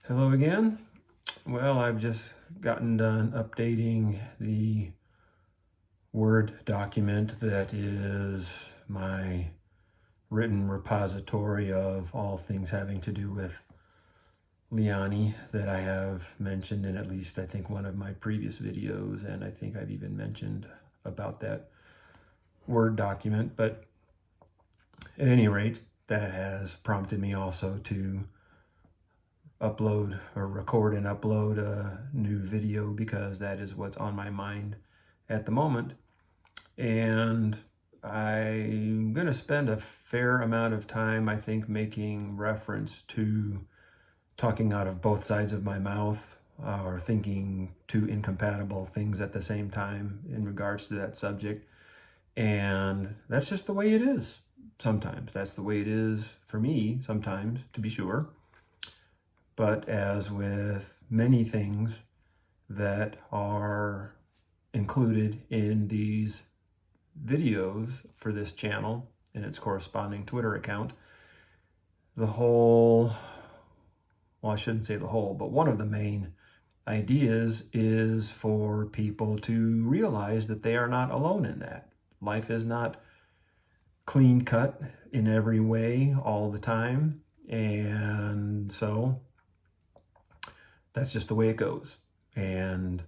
Hello again. Well, I've just gotten done updating the Word document that is my written repository of all things having to do with Liani that I have mentioned in at least I think one of my previous videos, and I think I've even mentioned about that Word document. But at any rate, that has prompted me also to upload or record and upload a new video because that is what's on my mind at the moment. And I'm going to spend a fair amount of time, I think, making reference to talking out of both sides of my mouth or thinking two incompatible things at the same time in regards to that subject. And that's just the way it is sometimes. That's the way it is for me sometimes, to be sure. But as with many things that are included in these videos for this channel and its corresponding Twitter account, the whole, well, I shouldn't say the whole, but one of the main ideas is for people to realize that they are not alone in that. Life is not clean cut in every way all the time. And so that's just the way it goes. And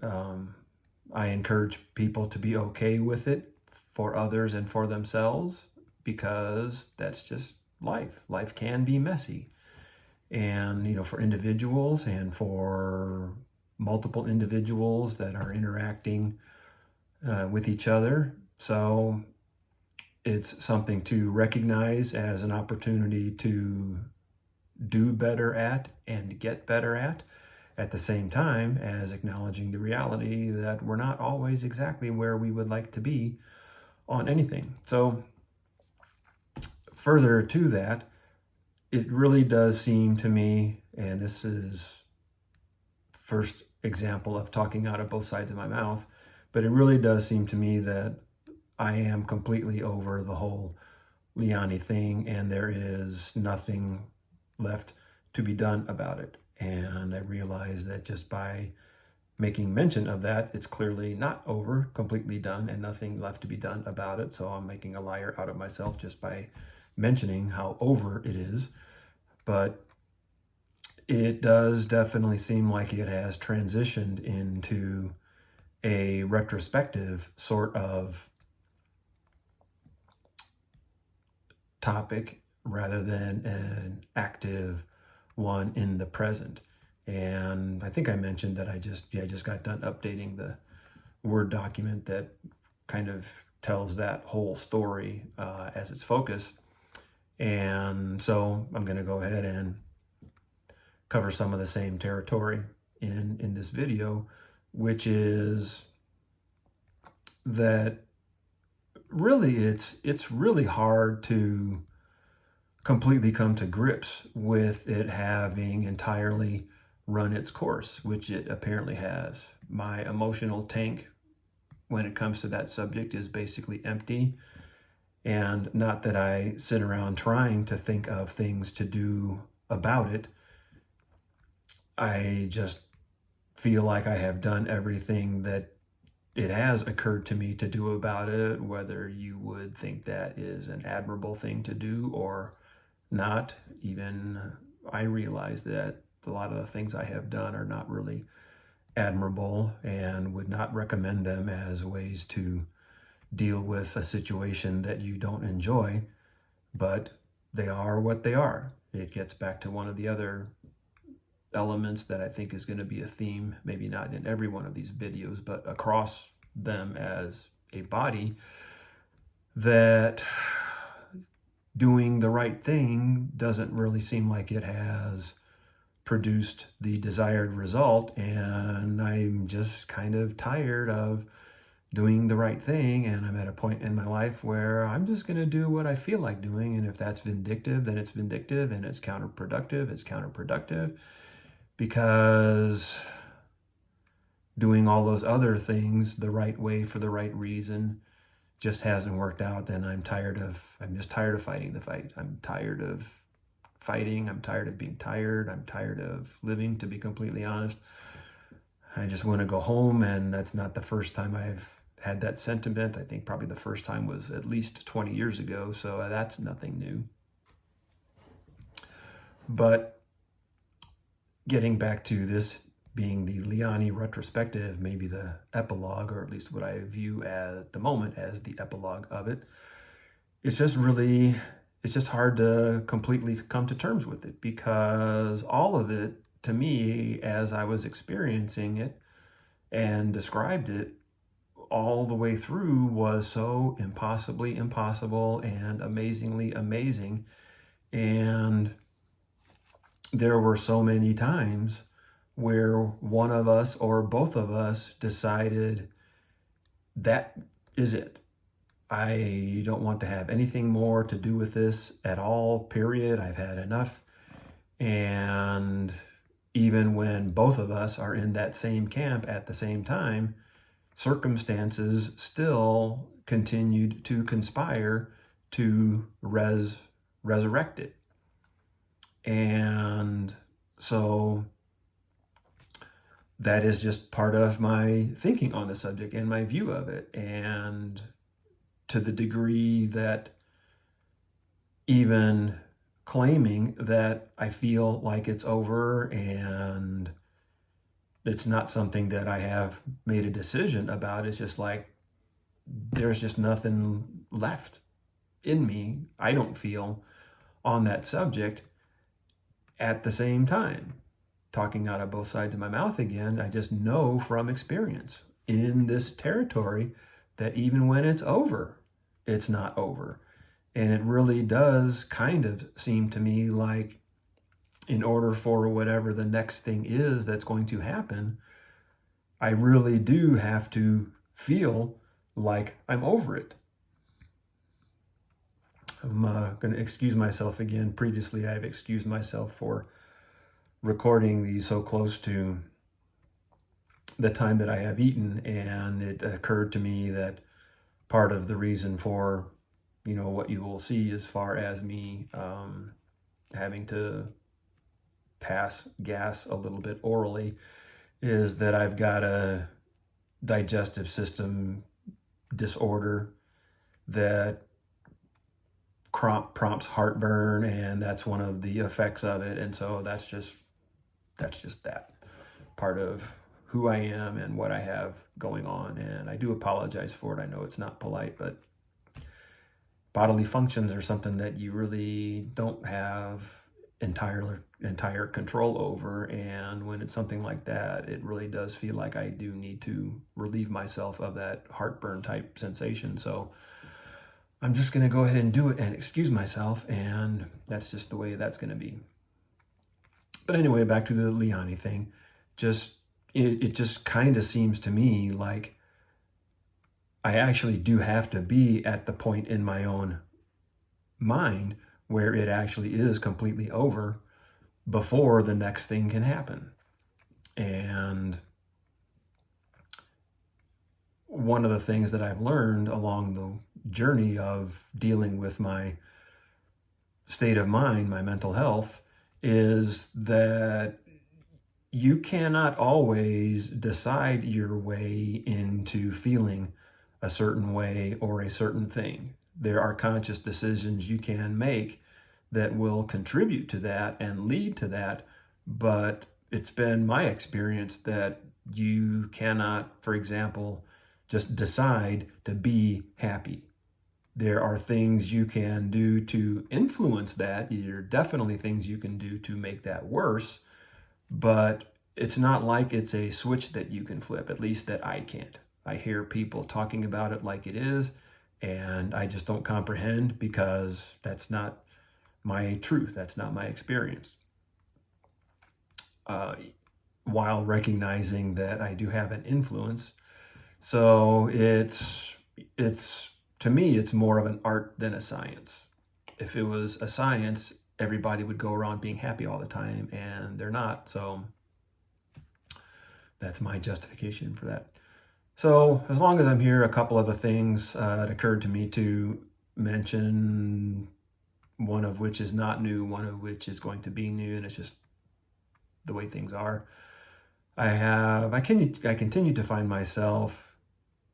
I encourage people to be okay with it for others and for themselves, because that's just life. Life can be messy. And, for individuals and for multiple individuals that are interacting with each other. So it's something to recognize as an opportunity to do better at and get better at the same time as acknowledging the reality that we're not always exactly where we would like to be on anything. So further to that, it really does seem to me, and this is first example of talking out of both sides of my mouth, but it really does seem to me that I am completely over the whole Liani thing, and there is nothing left to be done about it. And I realize that just by making mention of that, it's clearly not over, completely done, and nothing left to be done about it. So I'm making a liar out of myself just by mentioning how over it is. But it does definitely seem like it has transitioned into a retrospective sort of topic rather than an active one in the present. And I think I mentioned that I just got done updating the Word document that kind of tells that whole story as its focus. And so I'm going to go ahead and cover some of the same territory in this video, which is that really it's really hard to completely come to grips with it having entirely run its course, which it apparently has. My emotional tank when it comes to that subject is basically empty. And not that I sit around trying to think of things to do about it. I just feel like I have done everything that it has occurred to me to do about it, whether you would think that is an admirable thing to do or not. Even I realize that a lot of the things I have done are not really admirable and would not recommend them as ways to deal with a situation that you don't enjoy, but they are what they are. It gets back to one of the other elements that I think is going to be a theme, maybe not in every one of these videos, but across them as a body, that doing the right thing doesn't really seem like it has produced the desired result. And I'm just kind of tired of doing the right thing. And I'm at a point in my life where I'm just going to do what I feel like doing. And if that's vindictive, then it's vindictive, and it's counterproductive. It's counterproductive, because doing all those other things the right way for the right reason just hasn't worked out. And I'm just tired of fighting the fight. I'm tired of fighting. I'm tired of being tired. I'm tired of living, to be completely honest. I just want to go home, and that's not the first time I've had that sentiment. I think probably the first time was at least 20 years ago, so that's nothing new. But getting back to this being the Liani retrospective, maybe the epilogue, or at least what I view at the moment as the epilogue of it, it's just hard to completely come to terms with it, because all of it, to me, as I was experiencing it and described it all the way through, was so impossibly impossible and amazingly amazing. And there were so many times where one of us or both of us decided that is it. I don't want to have anything more to do with this at all, period. I've had enough. And even when both of us are in that same camp at the same time, circumstances still continued to conspire to resurrect it. And so that is just part of my thinking on the subject and my view of it. And to the degree that even claiming that I feel like it's over and it's not something that I have made a decision about, it's just like there's just nothing left in me, I don't feel, on that subject. At the same time, talking out of both sides of my mouth again, I just know from experience in this territory that even when it's over, it's not over. And it really does kind of seem to me like, in order for whatever the next thing is that's going to happen, I really do have to feel like I'm over it. I'm going to excuse myself again. Previously, I've excused myself for recording these so close to the time that I have eaten, and it occurred to me that part of the reason for, what you will see as far as me having to pass gas a little bit orally is that I've got a digestive system disorder that prompts heartburn, and that's one of the effects of it. And so that's just that part of who I am and what I have going on. And I do apologize for it. I know it's not polite, but bodily functions are something that you really don't have entire control over. And when it's something like that, it really does feel like I do need to relieve myself of that heartburn type sensation. So I'm just going to go ahead and do it and excuse myself, and that's just the way that's going to be. But anyway, back to the Liani thing. It just kind of seems to me like I actually do have to be at the point in my own mind where it actually is completely over before the next thing can happen. And one of the things that I've learned along the journey of dealing with my state of mind, my mental health, is that you cannot always decide your way into feeling a certain way or a certain thing. There are conscious decisions you can make that will contribute to that and lead to that, but it's been my experience that you cannot, for example, just decide to be happy. There are things you can do to influence that. There are definitely things you can do to make that worse, but it's not like it's a switch that you can flip, at least that I can't. I hear people talking about it like it is, and I just don't comprehend, because that's not my truth. That's not my experience. While recognizing that I do have an influence. So it's to me, it's more of an art than a science. If it was a science, everybody would go around being happy all the time, and they're not. So that's my justification for that. So as long as I'm here, a couple other things that occurred to me to mention one of which is not new, one of which is going to be new, and it's just the way things are. I continue to find myself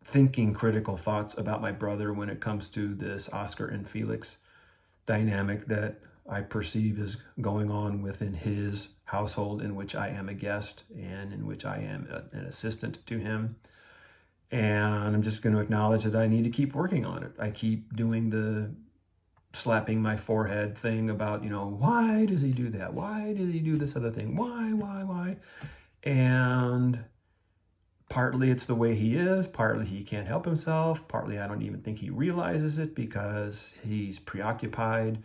thinking critical thoughts about my brother when it comes to this Oscar and Felix dynamic that I perceive is going on within his household, in which I am a guest and in which I am an assistant to him. And I'm just going to acknowledge that I need to keep working on it. I keep doing the slapping my forehead thing about, why does he do that? Why does he do this other thing? Why? And partly it's the way he is, partly he can't help himself, partly I don't even think he realizes it because he's preoccupied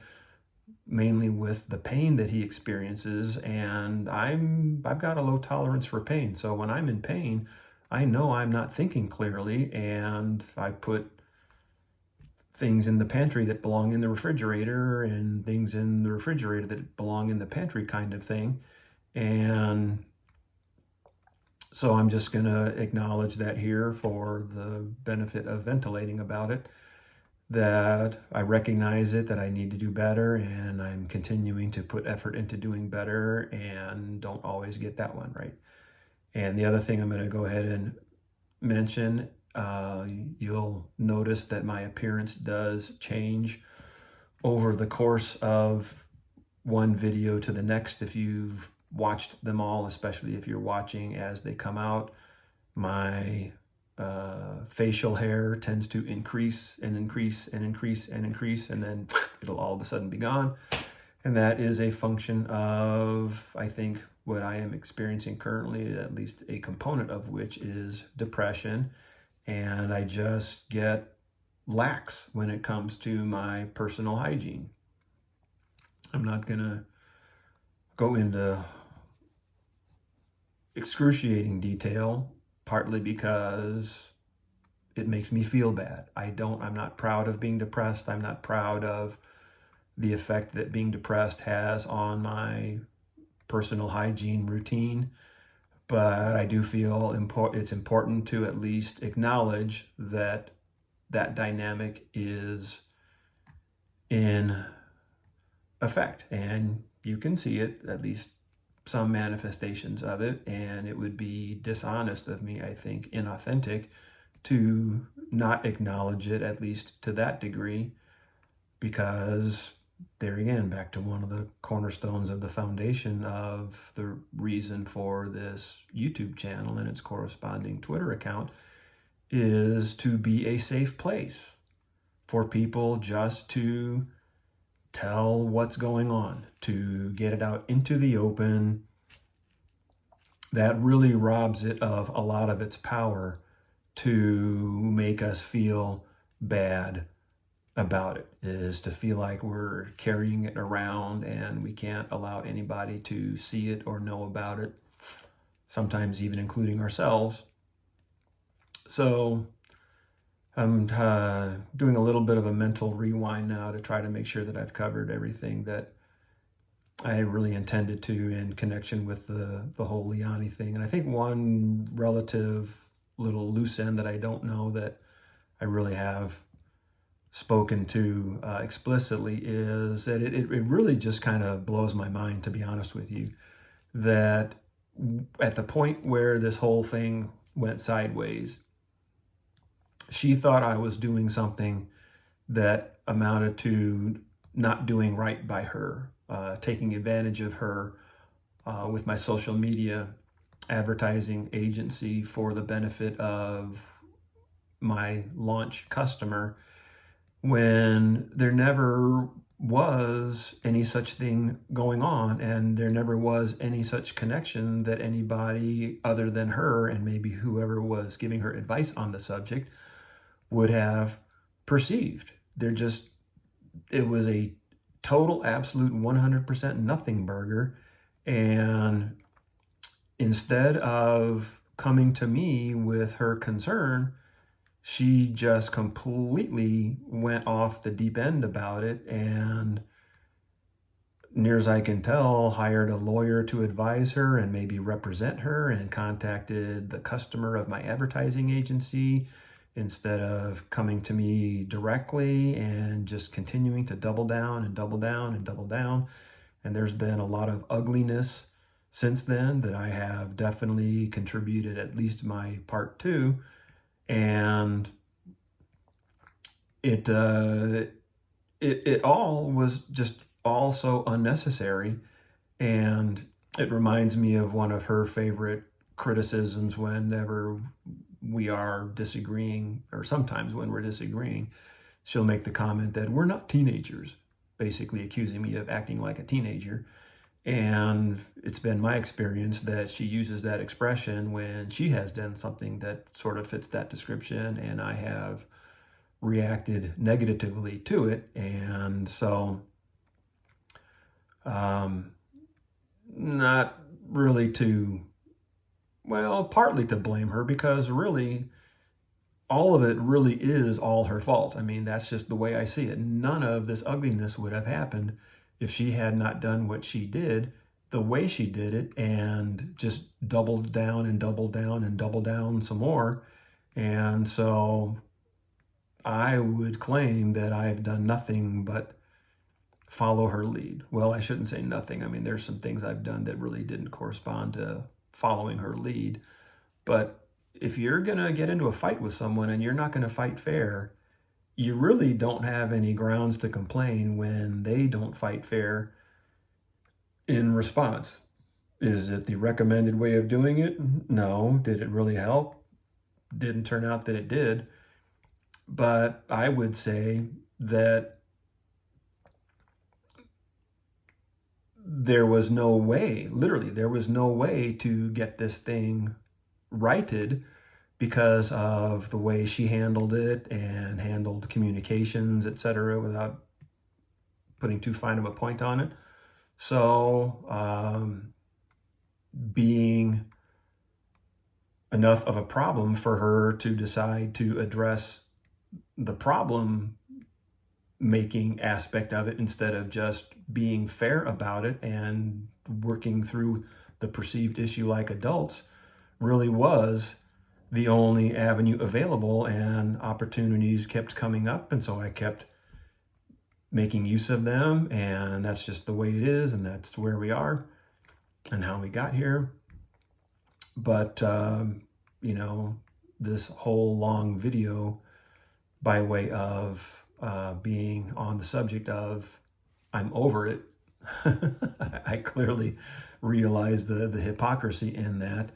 mainly with the pain that he experiences, and I've got a low tolerance for pain. So when I'm in pain, I know I'm not thinking clearly, and I put things in the pantry that belong in the refrigerator and things in the refrigerator that belong in the pantry, kind of thing. And so I'm just going to acknowledge that here for the benefit of ventilating about it, that I recognize it, that I need to do better, and I'm continuing to put effort into doing better and don't always get that one right. And the other thing I'm going to go ahead and mention, you'll notice that my appearance does change over the course of one video to the next. If you've watched them all, especially if you're watching as they come out, my facial hair tends to increase and increase and increase and increase, and then it'll all of a sudden be gone. And that is a function of, I think, what I am experiencing currently, at least a component of which is depression. And I just get lax when it comes to my personal hygiene. I'm not going to go into excruciating detail, partly because it makes me feel bad. I'm not proud of being depressed. I'm not proud of the effect that being depressed has on my personal hygiene routine. But I do feel it's important to at least acknowledge that that dynamic is in effect. And you can see it, at least some manifestations of it, and it would be dishonest of me, I think, inauthentic, to not acknowledge it, at least to that degree, because there again, back to one of the cornerstones of the foundation of the reason for this YouTube channel and its corresponding Twitter account is to be a safe place for people just to tell what's going on, to get it out into the open. That really robs it of a lot of its power to make us feel bad about it, is to feel like we're carrying it around and we can't allow anybody to see it or know about it, sometimes even including ourselves. So I'm doing a little bit of a mental rewind now to try to make sure that I've covered everything that I really intended to in connection with the whole Liani thing. And I think one relative little loose end that I don't know that I really have spoken to explicitly is that it really just kind of blows my mind, to be honest with you, that at the point where this whole thing went sideways, she thought I was doing something that amounted to not doing right by her, taking advantage of her with my social media advertising agency for the benefit of my launch customer, when there never was any such thing going on, and there never was any such connection that anybody other than her and maybe whoever was giving her advice on the subject would have perceived. It was a total, absolute 100% nothing burger. And instead of coming to me with her concern, she just completely went off the deep end about it, and near as I can tell, hired a lawyer to advise her and maybe represent her, and contacted the customer of my advertising agency instead of coming to me directly and just continuing to double down and double down and double down. And there's been a lot of ugliness since then that I have definitely contributed at least my part to. And it all was just all so unnecessary. And it reminds me of one of her favorite criticisms whenever we are disagreeing, or sometimes when we're disagreeing. She'll make the comment that we're not teenagers, basically accusing me of acting like a teenager. And it's been my experience that she uses that expression when she has done something that sort of fits that description, and I have reacted negatively to it. And so, not really partly to blame her, because really, all of it really is all her fault. I mean, that's just the way I see it. None of this ugliness would have happened if she had not done what she did, the way she did it, and just doubled down and doubled down and doubled down some more. And so I would claim that I've done nothing but follow her lead. Well, I shouldn't say nothing. I mean, there's some things I've done that really didn't correspond to following her lead. But if you're going to get into a fight with someone and you're not going to fight fair, you really don't have any grounds to complain when they don't fight fair in response. Is it the recommended way of doing it? No. Did it really help? Didn't turn out that it did. But I would say that there was no way, literally, there was no way to get this thing righted because of the way she handled it and handled communications, etc., without putting too fine of a point on it. So, being enough of a problem for her to decide to address the problem making aspect of it instead of just being fair about it and working through the perceived issue like adults really was the only avenue available, and opportunities kept coming up, and so I kept making use of them, and that's just the way it is, and that's where we are and how we got here. But this whole long video by way of being on the subject of I'm over it. I clearly realize the hypocrisy in that,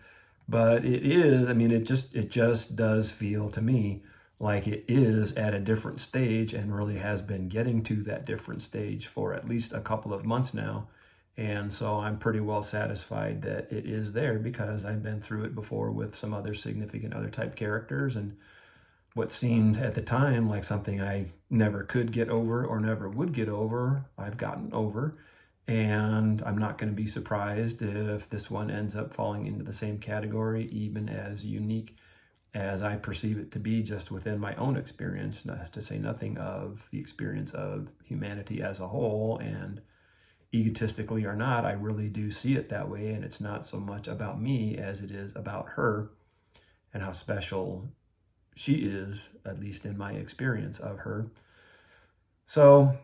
but it is, I mean, it just does feel to me like it is at a different stage, and really has been getting to that different stage for at least a couple of months now. And so I'm pretty well satisfied that it is there, because I've been through it before with some other significant other type characters, and what seemed at the time like something I never could get over or never would get over, I've gotten over. And I'm not going to be surprised if this one ends up falling into the same category, even as unique as I perceive it to be just within my own experience, not to say nothing of the experience of humanity as a whole. And egotistically or not, I really do see it that way. And it's not so much about me as it is about her and how special she is, at least in my experience of her. So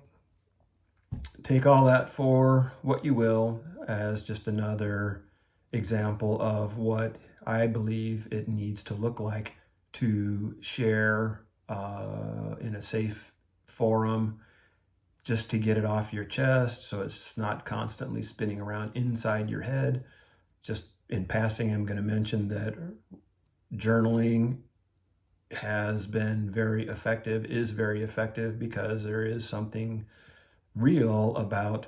take all that for what you will, as just another example of what I believe it needs to look like to share in a safe forum, just to get it off your chest so it's not constantly spinning around inside your head. Just in passing, I'm going to mention that journaling has been very effective, is very effective, because there is something real about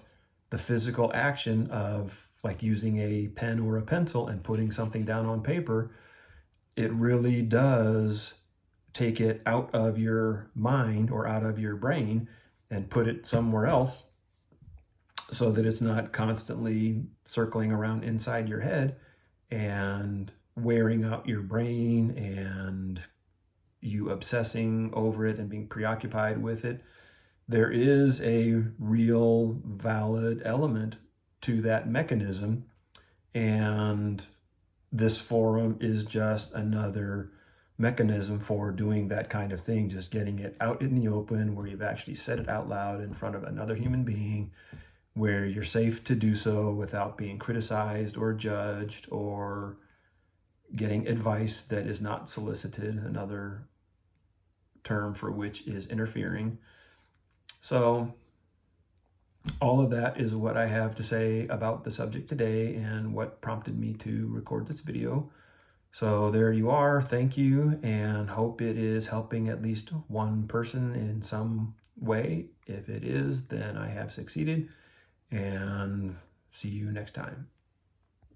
the physical action of like using a pen or a pencil and putting something down on paper. It really does take it out of your mind or out of your brain and put it somewhere else, so that it's not constantly circling around inside your head and wearing out your brain and you obsessing over it and being preoccupied with it. There is a real valid element to that mechanism, and this forum is just another mechanism for doing that kind of thing, just getting it out in the open where you've actually said it out loud in front of another human being, where you're safe to do so without being criticized or judged or getting advice that is not solicited, another term for which is interfering. So all of that is what I have to say about the subject today and what prompted me to record this video. So there you are. Thank you, and hope it is helping at least one person in some way. If it is, then I have succeeded, and see you next time.